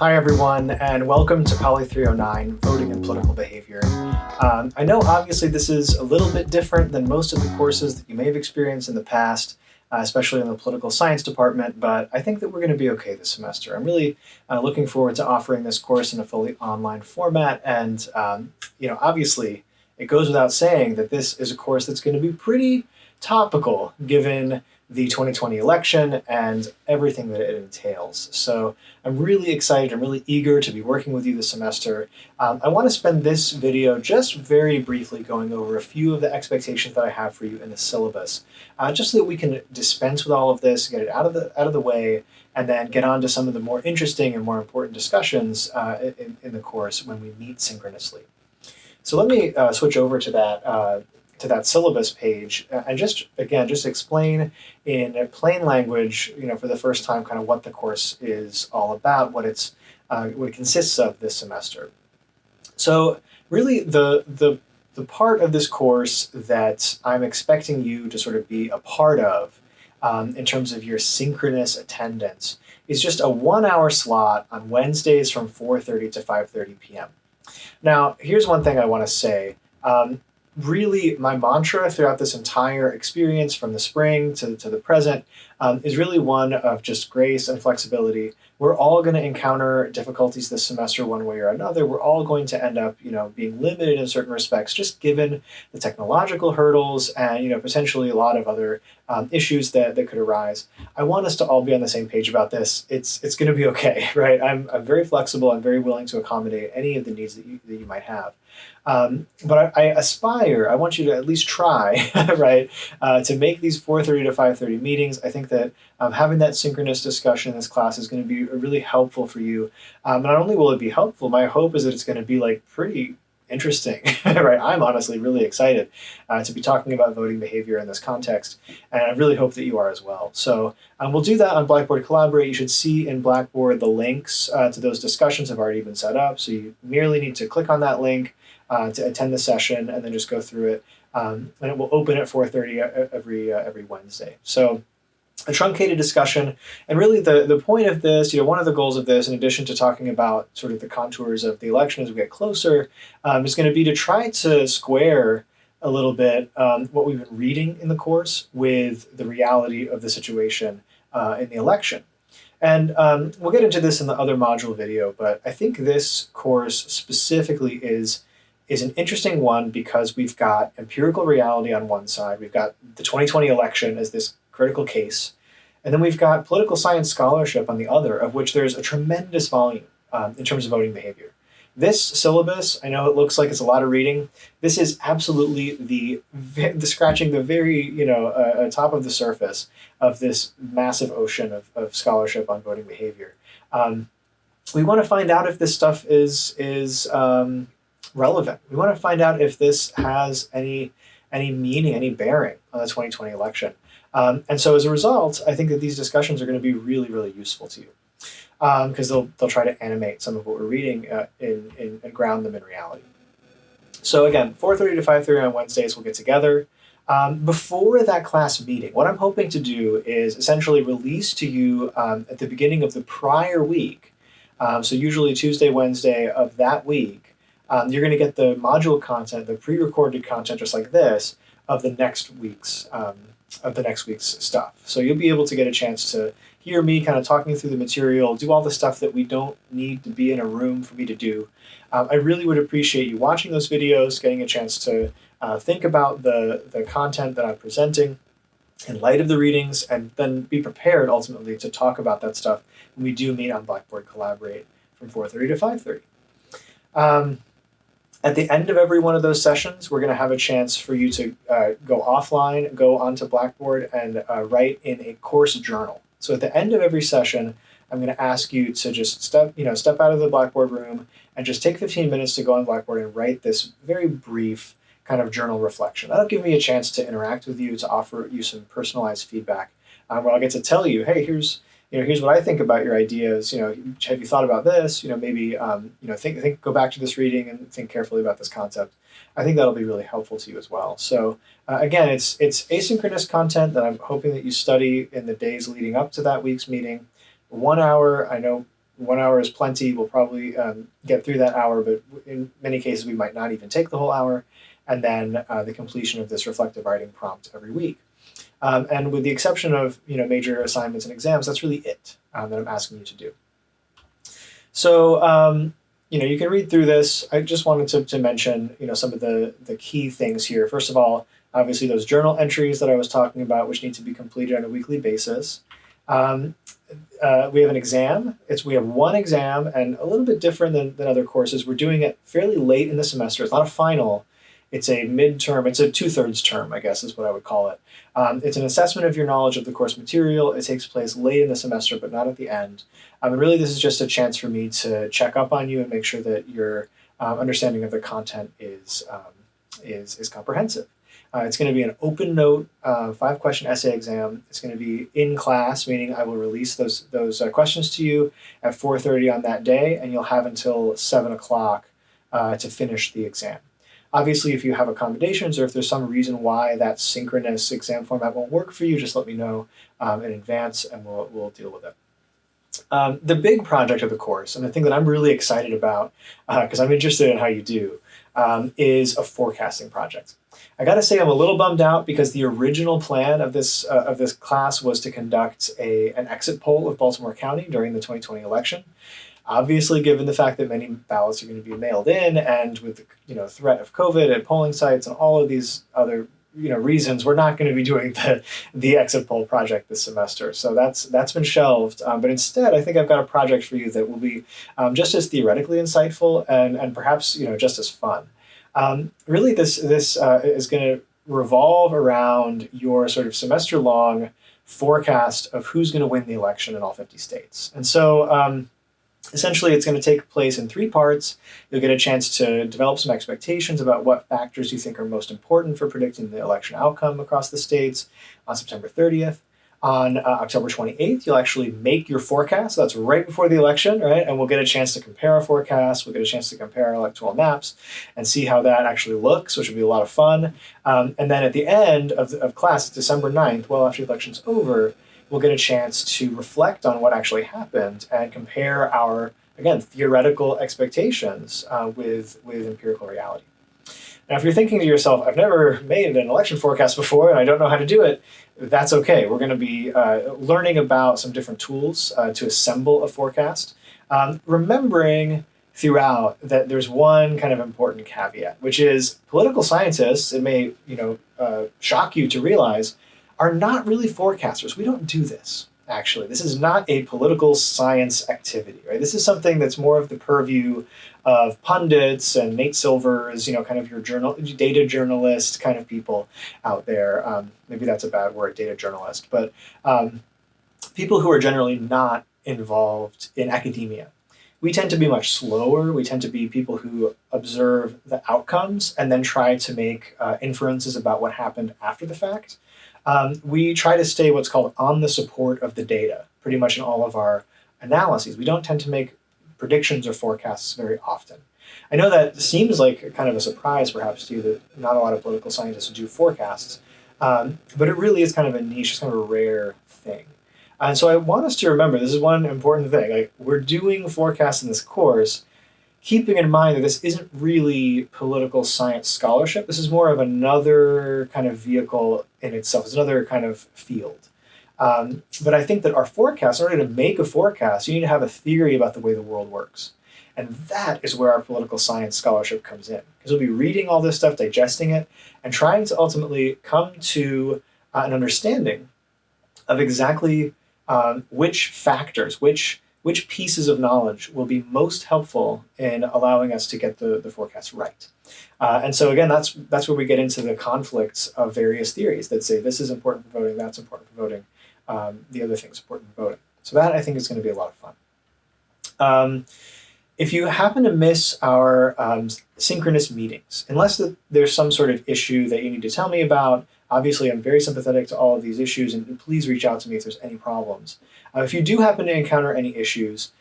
Hi, everyone, and welcome to Poly 309, Voting and Political Behavior. I know obviously this is a little bit different than most of the courses that you may have experienced in the past, especially in the political science department, but I think that we're going to be okay this semester. I'm really looking forward to offering this course in a fully online format, and obviously it goes without saying that this is a course that's going to be pretty topical given the 2020 election and everything that it entails. So I'm really excited, I'm really eager to be working with you this semester. I want to spend this video just very briefly going over a few of the expectations that I have for you in the syllabus, just so that we can dispense with all of this, get it out of the way, and then get on to some of the more interesting and more important discussions in the course when we meet synchronously. So let me switch over to that syllabus page and just explain in plain language, for the first time, kind of what the course is all about, what it consists of this semester. So really the part of this course that I'm expecting you to sort of be a part of in terms of your synchronous attendance is just a 1-hour slot on Wednesdays from 4:30 to 5:30 p.m. Now, here's one thing I want to say. Really, my mantra throughout this entire experience from the spring to the present is really one of just grace and flexibility. We're all going to encounter difficulties this semester one way or another. We're all going to end up, being limited in certain respects, just given the technological hurdles and, potentially a lot of other issues that could arise. I want us to all be on the same page about this. It's going to be okay, right? I'm very flexible. I'm very willing to accommodate any of the needs that you might have. But I want you to at least try, right, to make these 4:30 to 5:30 meetings. I think that having that synchronous discussion in this class is going to be really helpful for you. Not only will it be helpful, my hope is that it's going to be pretty interesting, right? I'm honestly really excited to be talking about voting behavior in this context, and I really hope that you are as well. So we'll do that on Blackboard Collaborate. You should see in Blackboard the links to those discussions have already been set up, so you merely need to click on that link to attend the session and then just go through it, and it will open at 4:30 every Wednesday. So a truncated discussion, and really the point of this, one of the goals of this, in addition to talking about sort of the contours of the election as we get closer, is going to be to try to square a little bit what we've been reading in the course with the reality of the situation in the election. And we'll get into this in the other module video, but I think this course specifically is an interesting one because we've got empirical reality on one side, we've got the 2020 election as this critical case, and then we've got political science scholarship on the other, of which there's a tremendous volume in terms of voting behavior. This syllabus, I know it looks like it's a lot of reading. This is absolutely the scratching the very top of the surface of this massive ocean of scholarship on voting behavior. We want to find out if this stuff is relevant. We want to find out if this has any meaning, any bearing on the 2020 election. And so as a result, I think that these discussions are going to be really, really useful to you because they'll try to animate some of what we're reading and ground them in reality. So again, 4:30 to 5:30 on Wednesdays, we'll get together. Before that class meeting, what I'm hoping to do is essentially release to you at the beginning of the prior week, so usually Tuesday, Wednesday of that week, you're going to get the module content, the pre-recorded content, just like this, of the next week's stuff. So you'll be able to get a chance to hear me kind of talking through the material, do all the stuff that we don't need to be in a room for me to do. I really would appreciate you watching those videos, getting a chance to think about the content that I'm presenting in light of the readings, and then be prepared ultimately to talk about that stuff when we do meet on Blackboard Collaborate from 4:30 to 5:30. At the end of every one of those sessions, we're going to have a chance for you to go offline, go onto Blackboard, and write in a course journal. So at the end of every session, I'm going to ask you to just step out of the Blackboard room and just take 15 minutes to go on Blackboard and write this very brief kind of journal reflection. That'll give me a chance to interact with you, to offer you some personalized feedback, where I'll get to tell you, hey, here's what I think about your ideas. Have you thought about this? Maybe go back to this reading and think carefully about this concept. I think that'll be really helpful to you as well. So again, it's asynchronous content that I'm hoping that you study in the days leading up to that week's meeting. 1 hour, I know 1 hour is plenty. We'll probably get through that hour, but in many cases we might not even take the whole hour. And then the completion of this reflective writing prompt every week. And with the exception of major assignments and exams, that's really it that I'm asking you to do. So you can read through this. I just wanted to mention some of the key things here. First of all, obviously those journal entries that I was talking about, which need to be completed on a weekly basis. We have an exam. We have one exam, and a little bit different than other courses. We're doing it fairly late in the semester. It's not a final. It's a midterm. It's a 2/3 term, I guess is what I would call it. It's an assessment of your knowledge of the course material. It takes place late in the semester, but not at the end. And really, this is just a chance for me to check up on you and make sure that your understanding of the content is comprehensive. It's going to be an open note 5-question essay exam. It's going to be in class, meaning I will release those questions to you at 4:30 on that day, and you'll have until 7 o'clock to finish the exam. Obviously, if you have accommodations or if there's some reason why that synchronous exam format won't work for you, just let me know in advance and we'll deal with it. The big project of the course, and the thing that I'm really excited about, because I'm interested in how you do, is a forecasting project. I got to say I'm a little bummed out because the original plan of this class was to conduct an exit poll of Baltimore County during the 2020 election. Obviously, given the fact that many ballots are going to be mailed in, and with the threat of COVID at polling sites and all of these other reasons, we're not going to be doing the exit poll project this semester. So that's been shelved. But instead, I think I've got a project for you that will be just as theoretically insightful and perhaps just as fun. Really, this is going to revolve around your sort of semester-long forecast of who's going to win the election in all 50 states. And so essentially, it's going to take place in 3 parts. You'll get a chance to develop some expectations about what factors you think are most important for predicting the election outcome across the states on September 30th. On October 28th, you'll actually make your forecast. That's right before the election, right? And we'll get a chance to compare our forecasts. We'll get a chance to compare our electoral maps and see how that actually looks, which will be a lot of fun. And then at the end of class, December 9th, well after the election's over, we'll get a chance to reflect on what actually happened and compare our, again, theoretical expectations with empirical reality. Now, if you're thinking to yourself, I've never made an election forecast before and I don't know how to do it, that's okay. We're going to be learning about some different tools to assemble a forecast, remembering throughout that there's one kind of important caveat, which is political scientists, it may shock you to realize, are not really forecasters. We don't do this, actually. This is not a political science activity, right? This is something that's more of the purview of pundits and Nate Silvers, kind of your data journalist kind of people out there. Maybe that's a bad word, data journalist, but people who are generally not involved in academia. We tend to be much slower. We tend to be people who observe the outcomes and then try to make inferences about what happened after the fact. We try to stay what's called on the support of the data, pretty much in all of our analyses. We don't tend to make predictions or forecasts very often. I know that seems like kind of a surprise perhaps to you that not a lot of political scientists do forecasts, but it really is kind of a niche, it's kind of a rare thing. And so I want us to remember, this is one important thing, like we're doing forecasts in this course, keeping in mind that this isn't really political science scholarship. This is more of another kind of vehicle in itself. It's another kind of field. But I think that our forecast, in order to make a forecast, you need to have a theory about the way the world works. And that is where our political science scholarship comes in. Because we'll be reading all this stuff, digesting it, and trying to ultimately come to an understanding of exactly which factors, which pieces of knowledge will be most helpful in allowing us to get the forecast right. And so again, that's where we get into the conflicts of various theories that say this is important for voting, that's important for voting, the other thing's important for voting. So that I think is going to be a lot of fun. If you happen to miss our synchronous meetings, unless there's some sort of issue that you need to tell me about, obviously I'm very sympathetic to all of these issues, and please reach out to me if there's any problems. If you do happen to encounter any issues,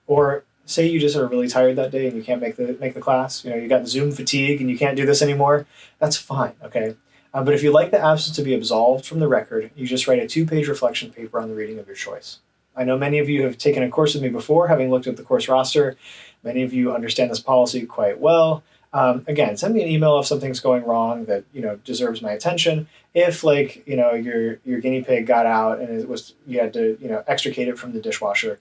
or say you just are really tired that day and you can't make the class, you got Zoom fatigue and you can't do this anymore, that's fine, okay? But if you'd like the absence to be absolved from the record, you just write a 2-page reflection paper on the reading of your choice. I know many of you have taken a course with me before, having looked at the course roster. Many of you understand this policy quite well. Again, send me an email if something's going wrong that deserves my attention. If your guinea pig got out and you had to extricate it from the dishwasher,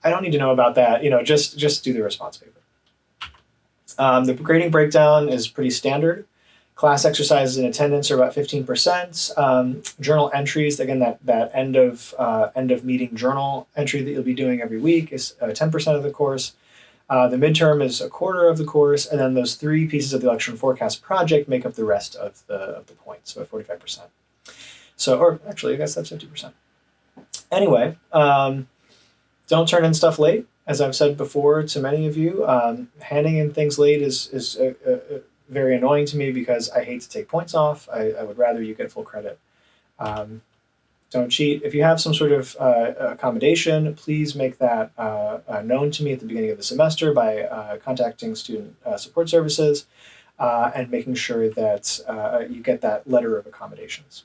I don't need to know about that. Just do the response paper. The grading breakdown is pretty standard. Class exercises and attendance are about 15%. Journal entries, again, that end of meeting journal entry that you'll be doing every week is 10% of the course. The midterm is a quarter of the course, and then those 3 pieces of the election forecast project make up the rest of the points, so 45%. Or actually, I guess that's 50%. Anyway, don't turn in stuff late. As I've said before to many of you, handing in things late is very annoying to me because I hate to take points off. I would rather you get full credit. Don't cheat. If you have some sort of accommodation, please make that known to me at the beginning of the semester by contacting student support services and making sure that you get that letter of accommodations.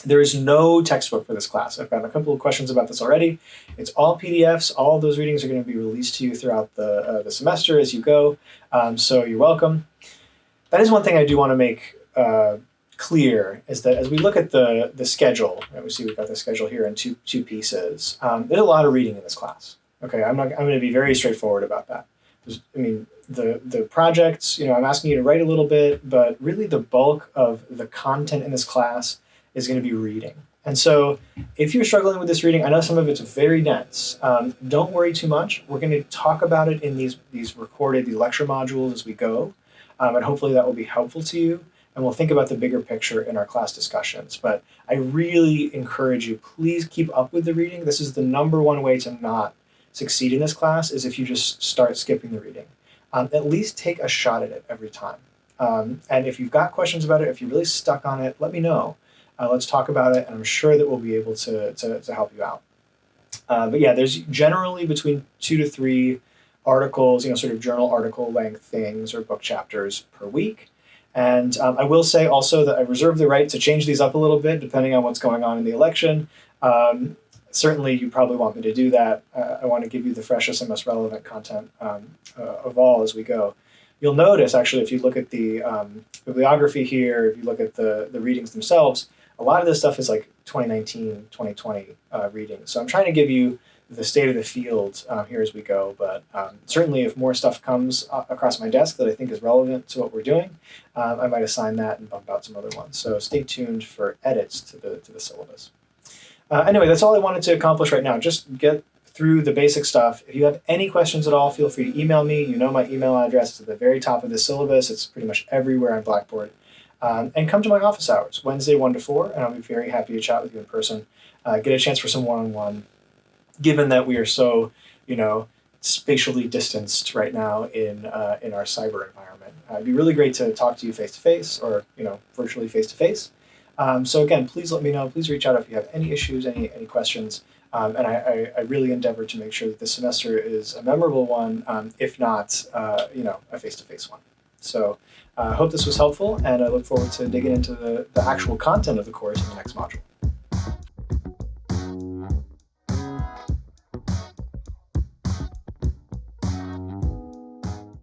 There is no textbook for this class. I've gotten a couple of questions about this already. It's all PDFs. All of those readings are going to be released to you throughout the semester as you go, so you're welcome. That is one thing I do want to make clear, is that as we look at the schedule, right, we see we've got the schedule here in two pieces. There's a lot of reading in this class. Okay, I'm going to be very straightforward about that. The projects, I'm asking you to write a little bit, but really the bulk of the content in this class is going to be reading. And so if you're struggling with this reading, I know some of it's very dense. Don't worry too much. We're going to talk about it in these recorded lecture modules as we go. And hopefully that will be helpful to you. And we'll think about the bigger picture in our class discussions. But I really encourage you, please keep up with the reading. This is the number one way to not succeed in this class, is if you just start skipping the reading. At least take a shot at it every time. And if you've got questions about it, if you're really stuck on it, let me know. Let's talk about it, and I'm sure that we'll be able to help you out. But yeah, there's generally between 2 to 3 articles, sort of journal article length things or book chapters per week. And I will say also that I reserve the right to change these up a little bit depending on what's going on in the election. Certainly, you probably want me to do that. I want to give you the freshest and most relevant content of all as we go. You'll notice, actually, if you look at the bibliography here, if you look at the readings themselves, a lot of this stuff is like 2019, 2020 readings. So I'm trying to give you the state of the field here as we go. But certainly if more stuff comes across my desk that I think is relevant to what we're doing, I might assign that and bump out some other ones. So stay tuned for edits to the syllabus. Anyway, that's all I wanted to accomplish right now. Just get through the basic stuff. If you have any questions at all, feel free to email me. You know my email address is at the very top of the syllabus. It's pretty much everywhere on Blackboard. And come to my office hours, Wednesday 1 to 4, and I'll be very happy to chat with you in person. Get a chance for some one-on-one, given that we are so, spatially distanced right now in our cyber environment. It'd be really great to talk to you face-to-face or, virtually face-to-face. So again, please let me know. Please reach out if you have any issues, any questions. And I really endeavor to make sure that this semester is a memorable one, if not, a face-to-face one. So I hope this was helpful, and I look forward to digging into the actual content of the course in the next module.